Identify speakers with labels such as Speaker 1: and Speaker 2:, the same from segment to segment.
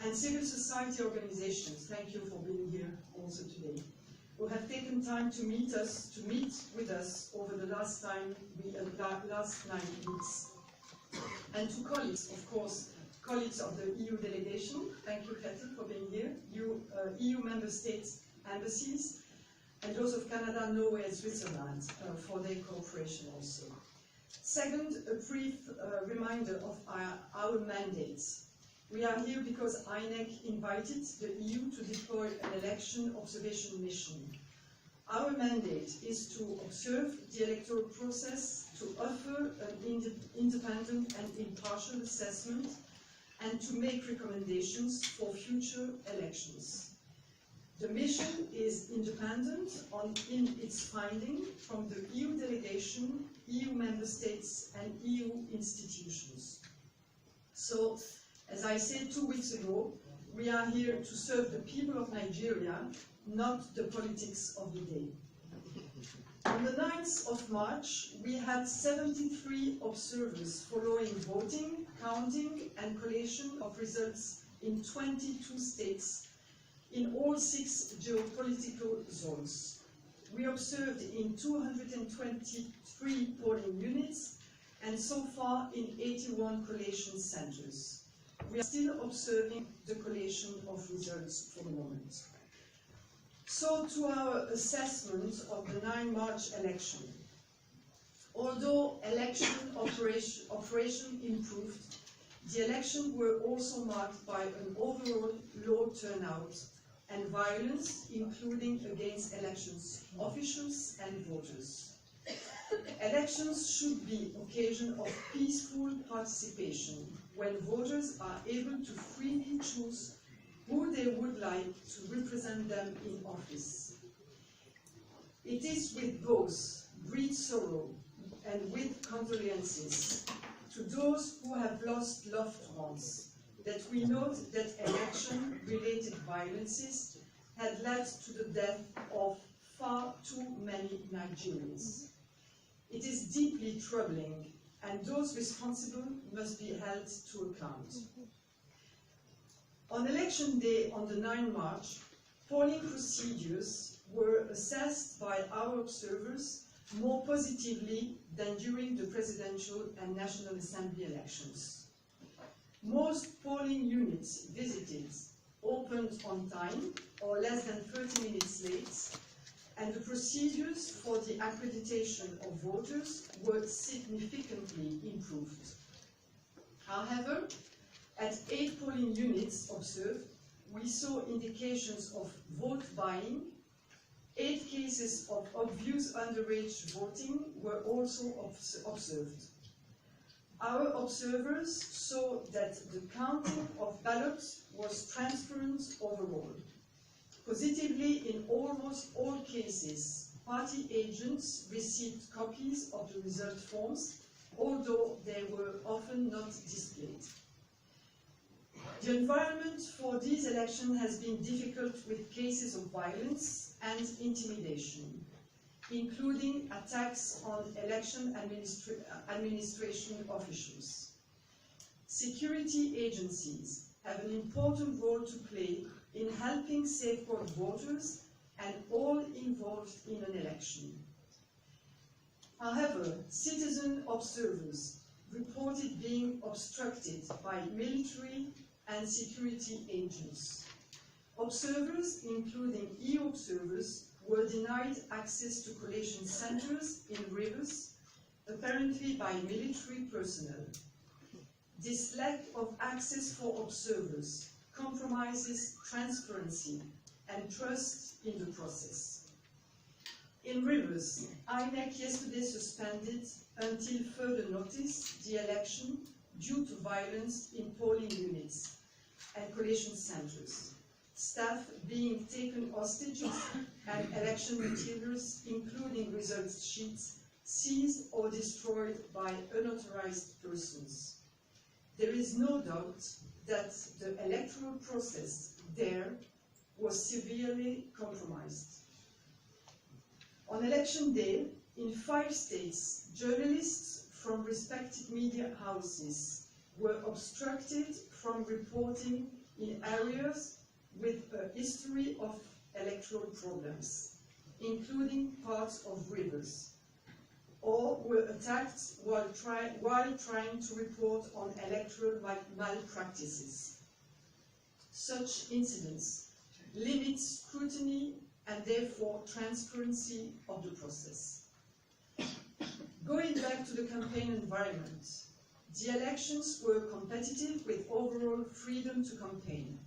Speaker 1: and civil society organizations, thank you for being here also today, who have taken time to meet with us over the last 9 weeks. And to colleagues, of course, colleagues of the EU delegation, thank you, Kathy, for being here, EU member states embassies, and those of Canada, Norway, and Switzerland for their cooperation also. Second, a brief reminder of our mandates. We are here because INEC invited the EU to deploy an election observation mission. Our mandate is to observe the electoral process, to offer an independent and impartial assessment, and to make recommendations for future elections. The mission is independent in its finding from the EU delegation, EU member states, and EU institutions. So, as I said 2 weeks ago, we are here to serve the people of Nigeria, not the politics of the day. On the 9th of March, we had 73 observers following voting, counting, and collation of results in 22 states in all 6 geopolitical zones. We observed in 223 polling units and so far in 81 collation centers. We are still observing the collation of results for the moment. So to our assessment of the 9 March election. Although election operation improved, the elections were also marked by an overall low turnout and violence, including against elections officials and voters. Elections should be occasion of peaceful participation, when voters are able to freely choose who they would like to represent them in office. It is with both great sorrow and with condolences to those who have lost loved ones that we note that election-related violences had led to the death of far too many Nigerians. It is deeply troubling, and those responsible must be held to account. On election day on the 9th March, polling procedures were assessed by our observers more positively than during the presidential and National Assembly elections. Most polling units visited opened on time or less than 30 minutes late, and the procedures for the accreditation of voters were significantly improved. However, at 8 polling units observed, we saw indications of vote buying. 8 cases of obvious underage voting were also observed. Our observers saw that the counting of ballots was transparent overall. Positively, in almost all cases, party agents received copies of the result forms, although they were often not displayed. The environment for these elections has been difficult, with cases of violence and intimidation, including attacks on election administration officials. Security agencies have an important role to play in helping safeguard voters and all involved in an election. However, citizen observers reported being obstructed by military and security agents. Observers, including EU observers, were denied access to collation centers in rivers, apparently by military personnel. This lack of access for observers compromises transparency and trust in the process. In rivers, INEC yesterday suspended until further notice the election due to violence in polling units and collation centers, staff being taken hostages, and election materials, including results sheets, seized or destroyed by unauthorized persons. There is no doubt that the electoral process there was severely compromised. On election day, in 5 states, journalists from respected media houses were obstructed from reporting in areas with a history of electoral problems, including parts of rivers, or were attacked while trying to report on electoral malpractices. Such incidents limit scrutiny and therefore transparency of the process. Going back to the campaign environment, the elections were competitive with overall freedom to campaign.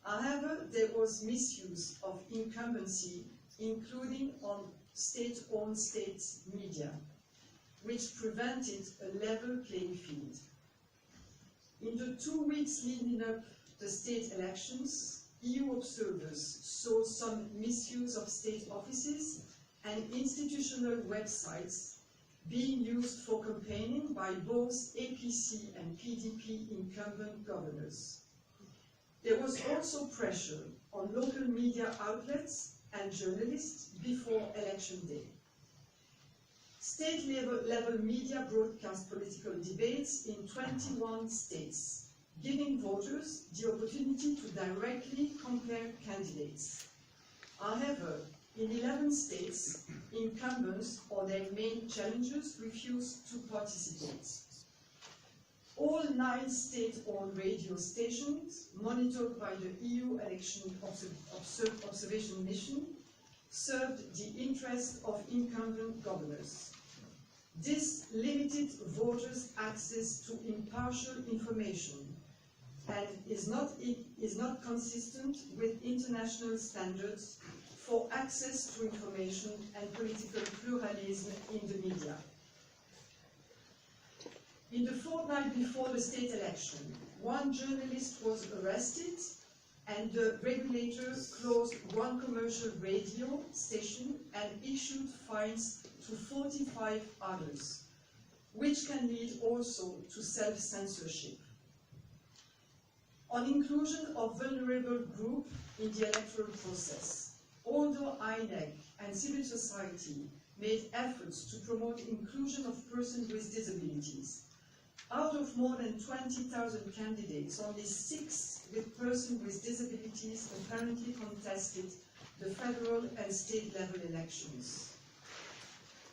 Speaker 1: However, there was misuse of incumbency, including on state-owned state media, which prevented a level playing field. In the 2 weeks leading up the state elections, EU observers saw some misuse of state offices and institutional websites being used for campaigning by both APC and PDP incumbent governors. There was also pressure on local media outlets and journalists before election day. State-level media broadcast political debates in 21 states, giving voters the opportunity to directly compare candidates. However, in 11 states, incumbents or their main challengers refused to participate. All 9 state-owned radio stations, monitored by the EU Election Observation Mission, served the interests of incumbent governors. This limited voters' access to impartial information and is not consistent with international standards for access to information and political pluralism in the media. In the fortnight before the state election, 1 journalist was arrested and the regulator closed 1 commercial radio station and issued fines to 45 others, which can lead also to self-censorship. On inclusion of vulnerable groups in the electoral process, although INEC and civil society made efforts to promote inclusion of persons with disabilities, out of more than 20,000 candidates, only 6 with persons with disabilities apparently contested the federal and state-level elections.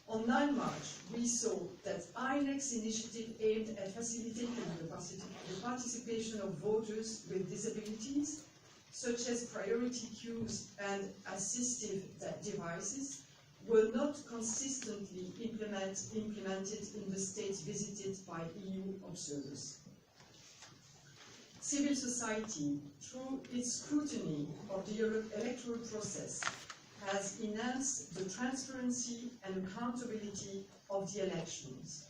Speaker 1: On 9 March, we saw that INEC's initiative aimed at facilitating the participation of voters with disabilities, such as priority queues and assistive devices, were not consistently implemented in the states visited by EU observers. Civil society, through its scrutiny of the electoral process, has enhanced the transparency and accountability of the elections.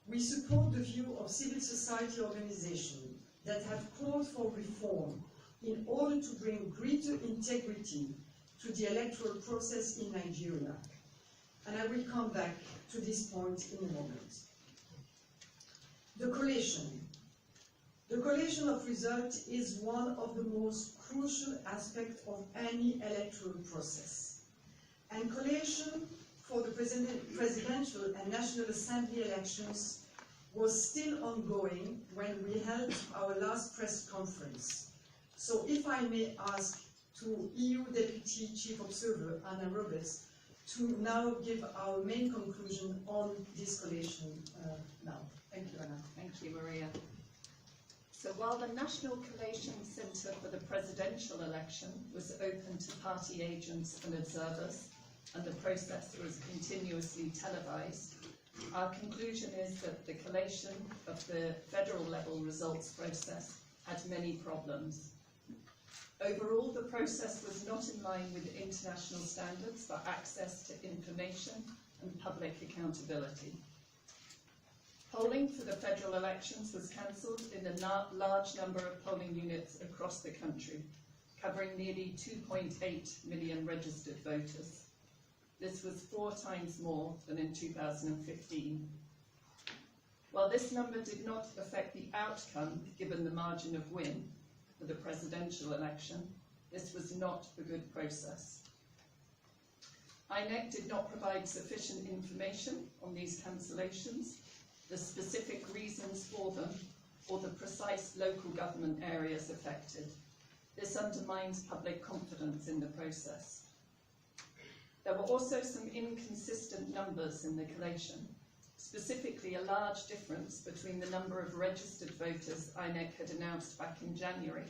Speaker 1: We support the view of civil society organizations that have called for reform in order to bring greater integrity to the electoral process in Nigeria. And I will come back to this point in a moment. The collation. The collation of results is one of the most crucial aspects of any electoral process. And collation for the presidential and National Assembly elections was still ongoing when we held our last press conference. So if I may ask to EU Deputy Chief Observer Anna Roberts to now give our main conclusion on this collation now. Thank you, Anna.
Speaker 2: Thank you, Maria. So while the National Collation Centre for the presidential election was open to party agents and observers, and the process was continuously televised, our conclusion is that the collation of the federal level results process had many problems. Overall, the process was not in line with international standards for access to information and public accountability. Polling for the federal elections was cancelled in a large number of polling units across the country, covering nearly 2.8 million registered voters. This was 4 times more than in 2015. While this number did not affect the outcome, given the margin of win for the presidential election, this was not a good process. INEC did not provide sufficient information on these cancellations, the specific reasons for them, or the precise local government areas affected. This undermines public confidence in the process. There were also some inconsistent numbers in the collation, specifically a large difference between the number of registered voters INEC had announced back in January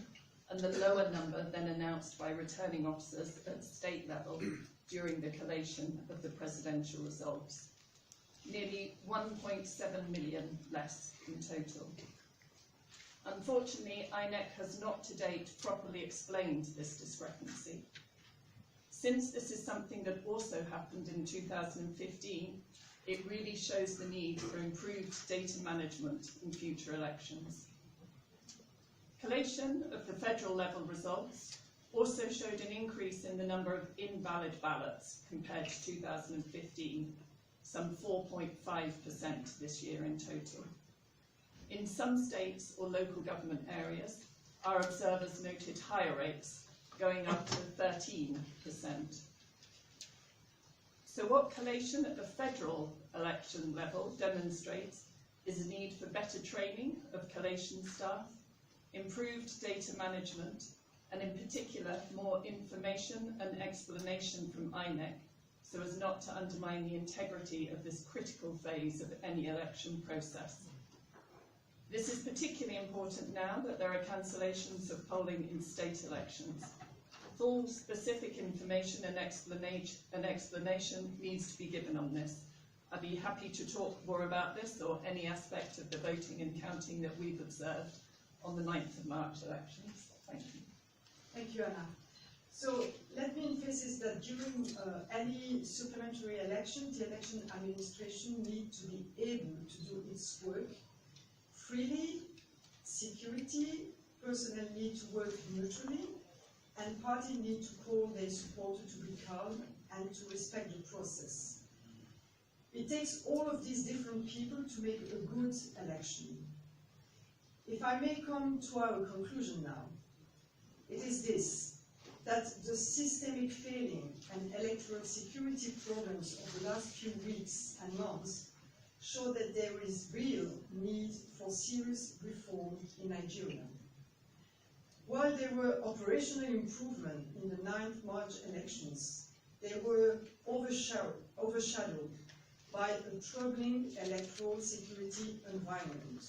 Speaker 2: and the lower number then announced by returning officers at state level during the collation of the presidential results. Nearly 1.7 million less in total. Unfortunately, INEC has not to date properly explained this discrepancy. Since this is something that also happened in 2015, it really shows the need for improved data management in future elections. Collation of the federal level results also showed an increase in the number of invalid ballots compared to 2015, some 4.5% this year in total. In some states or local government areas, our observers noted higher rates, going up to 13%. So what collation at the federal election level demonstrates is a need for better training of collation staff, improved data management, and in particular, more information and explanation from INEC, so as not to undermine the integrity of this critical phase of any election process. This is particularly important now that there are cancellations of polling in state elections. Full specific information and explanation needs to be given on this. I'd be happy to talk more about this or any aspect of the voting and counting that we've observed on the 9th of March elections. Thank you.
Speaker 1: Thank you, Anna. So let me emphasize that during any supplementary election, the election administration needs to be able to do its work freely, security, personnel need to work neutrally, and parties need to call their supporters to be calm and to respect the process. It takes all of these different people to make a good election. If I may come to our conclusion now, it is this, that the systemic failing and electoral security problems of the last few weeks and months show that there is real need for serious reform in Nigeria. While there were operational improvements in the 9th March elections, they were overshadowed by a troubling electoral security environment,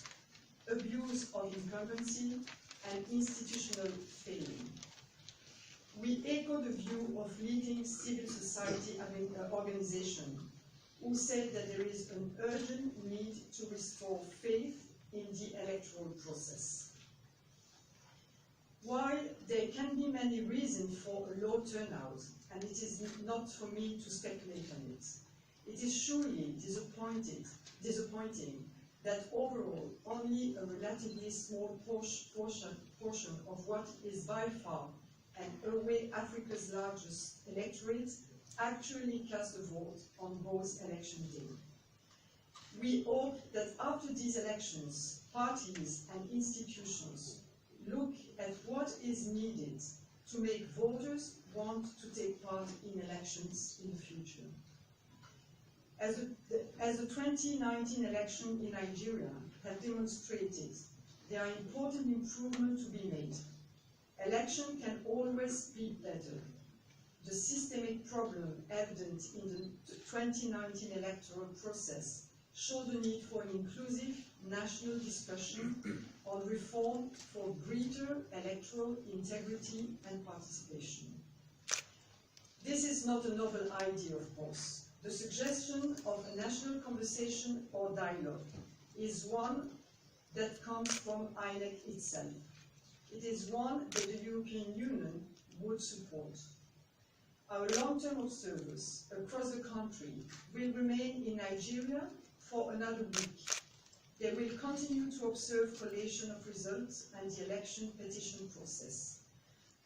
Speaker 1: abuse of incumbency, and institutional failing. We echo the view of leading civil society organizations who said that there is an urgent need to restore faith in the electoral process. While there can be many reasons for a low turnout, and it is not for me to speculate on it, it is surely disappointing that overall only a relatively small portion of what is by far and away Africa's largest electorate actually cast a vote on both election day. We hope that after these elections, parties and institutions look at what is needed to make voters want to take part in elections in the future. As the 2019 election in Nigeria has demonstrated, there are important improvements to be made. Election can always be better. The systemic problem evident in the 2019 electoral process showed the need for an inclusive national discussion on reform for greater electoral integrity and participation. This is not a novel idea, of course. The suggestion of a national conversation or dialogue is one that comes from INEC itself. It is one that the European Union would support. Our long-term observers across the country will remain in Nigeria for another week. They will continue to observe collation of results and the election petition process.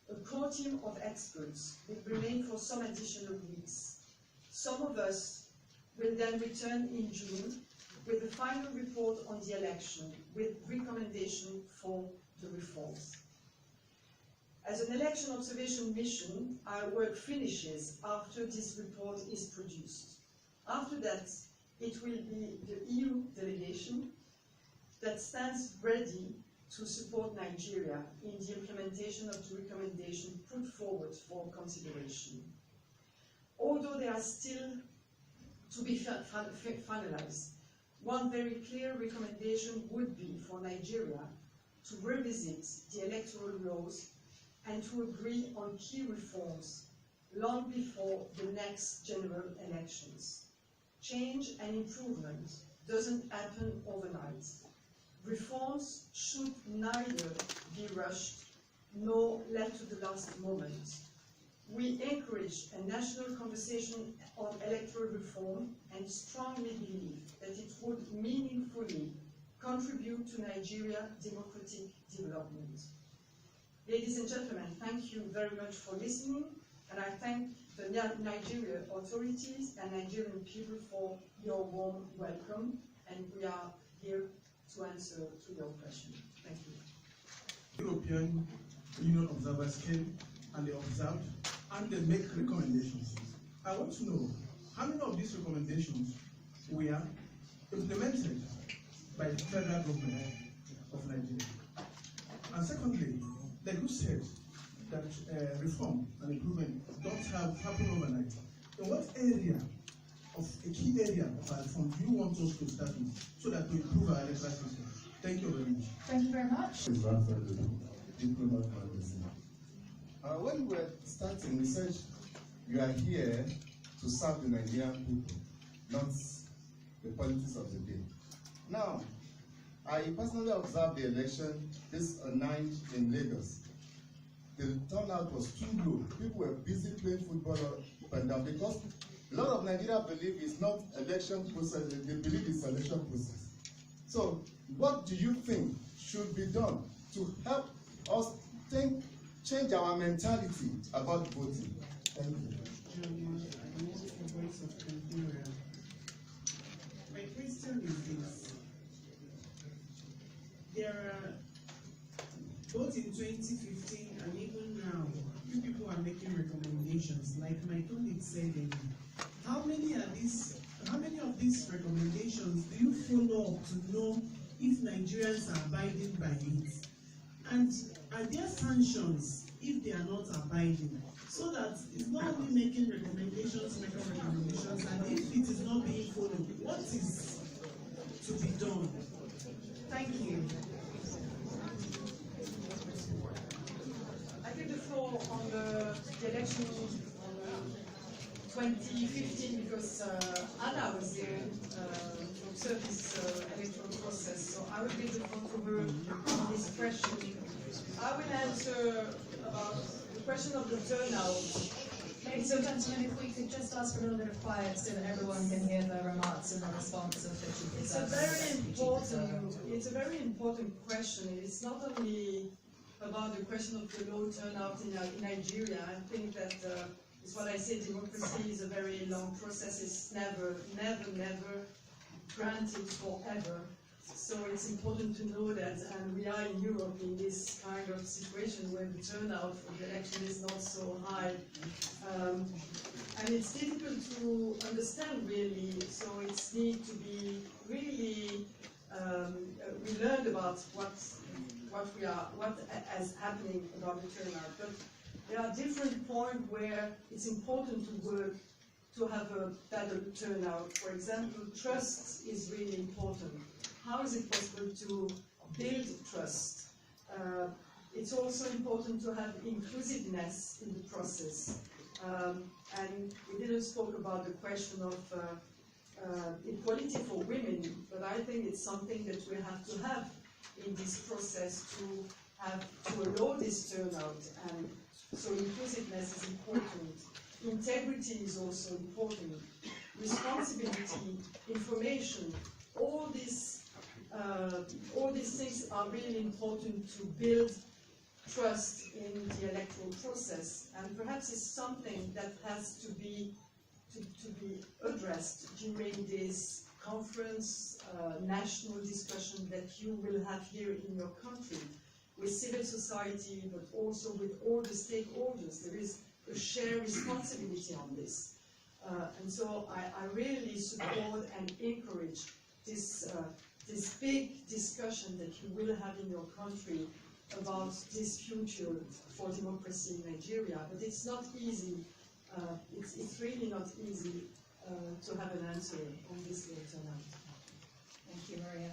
Speaker 1: A core team of experts will remain for some additional weeks. Some of us will then return in June with the final report on the election with recommendations for the reforms. As an election observation mission, our work finishes after this report is produced. After that, it will be the EU delegation, that stands ready to support Nigeria in the implementation of the recommendation put forward for consideration. Although they are still to be finalized, one very clear recommendation would be for Nigeria to revisit the electoral laws and to agree on key reforms long before the next general elections. Change and improvement doesn't happen overnight. Reforms should neither be rushed nor left to the last moment. We encourage a national conversation on electoral reform and strongly believe that it would meaningfully contribute to Nigeria's democratic development. Ladies and gentlemen, thank you very much for listening, and I thank the Nigerian authorities and Nigerian people for your warm welcome, and we are here to answer to your question. Thank you.
Speaker 3: European Union observers came and they observed and they make recommendations. I want to know how many of these recommendations were implemented by the federal government of Nigeria. And secondly, like you said, that reform and improvement don't happen overnight. In what area of a key area of our reform do you want us to start with so that we improve our electoral system? Thank you very much.
Speaker 4: Thank you very much.
Speaker 5: Diplomat magazine. When we were starting research, you are here to serve the Nigerian people, not the politics of the day. Now, I personally observed the election this night in Lagos. The turnout was too low. People were busy playing football up and down because a lot of Nigeria believe it's not election process, they believe it's election process. So, what do you think should be done to help us change our mentality about voting? Thank you.
Speaker 6: My question is this. There are, both in 2015 and even now, you people are making recommendations. Like my colleague said, how many of these recommendations do you follow up to know if Nigerians are abiding by it? And are there sanctions if they are not abiding? So that it's not only making recommendations, and if it is not being followed, what is to be done? Thank you.
Speaker 1: I give the floor on the election on 2015 because Anna was there to observe this electoral process. So I will give the floor to her on this question. I will answer about the question of the turnout.
Speaker 4: Ladies and gentlemen, if we could just ask for a little bit of quiet so that everyone can hear the remarks and the response of the
Speaker 1: It's a very important question. It's not only about the question of the low turnout in Nigeria. I think that it's what I say, democracy is a very long process. It's never granted forever. So it's important to know that, and we are in Europe in this kind of situation where the turnout for the election is not so high. And it's difficult to understand really, so it's need to be really, we learned about what is happening about the turnout. But there are different points where it's important to work to have a better turnout. For example, trust is really important. How is it possible to build trust? It's also important to have inclusiveness in the process. And we didn't spoke about the question of equality for women, but I think it's something that we have to have in this process to allow this turnout. And so inclusiveness is important. Integrity is also important. Responsibility, information, all these things are really important to build trust in the electoral process, and perhaps it's something that has to be addressed during this conference, national discussion that you will have here in your country with civil society, but also with all the stakeholders. There is a shared responsibility on this, and so I really support and encourage this this big discussion that you will have in your country about this future for democracy in Nigeria, but it's not easy. It's really not easy to have an answer on this later now.
Speaker 2: Thank you, Maria.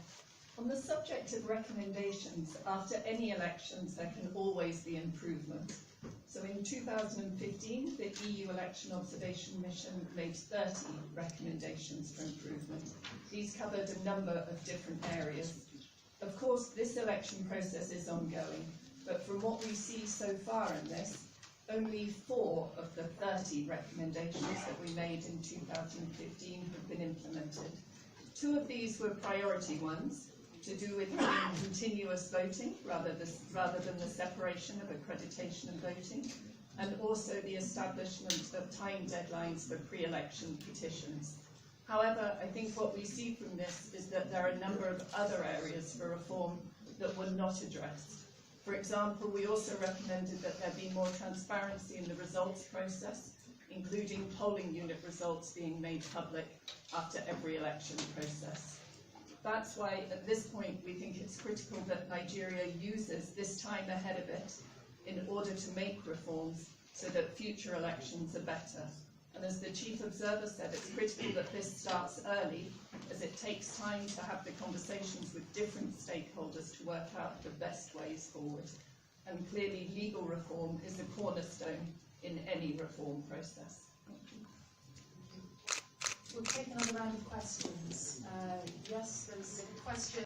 Speaker 2: On the subject of recommendations, after any elections there can always be improvement. So in 2015, the EU Election Observation Mission made 30 recommendations for improvement. These covered a number of different areas. Of course, this election process is ongoing, but from what we see so far in this, only 4 of the 30 recommendations that we made in 2015 have been implemented. 2 of these were priority ones, to do with having continuous voting rather than the separation of accreditation and voting, and also the establishment of time deadlines for pre-election petitions. However, I think what we see from this is that there are a number of other areas for reform that were not addressed. For example, we also recommended that there be more transparency in the results process, including polling unit results being made public after every election process. That's why at this point we think it's critical that Nigeria uses this time ahead of it in order to make reforms so that future elections are better. And as the Chief Observer said, it's critical that this starts early, as it takes time to have the conversations with different stakeholders to work out the best ways forward. And clearly legal reform is a cornerstone in any reform process.
Speaker 4: We'll take another round of questions. Yes, there's a question.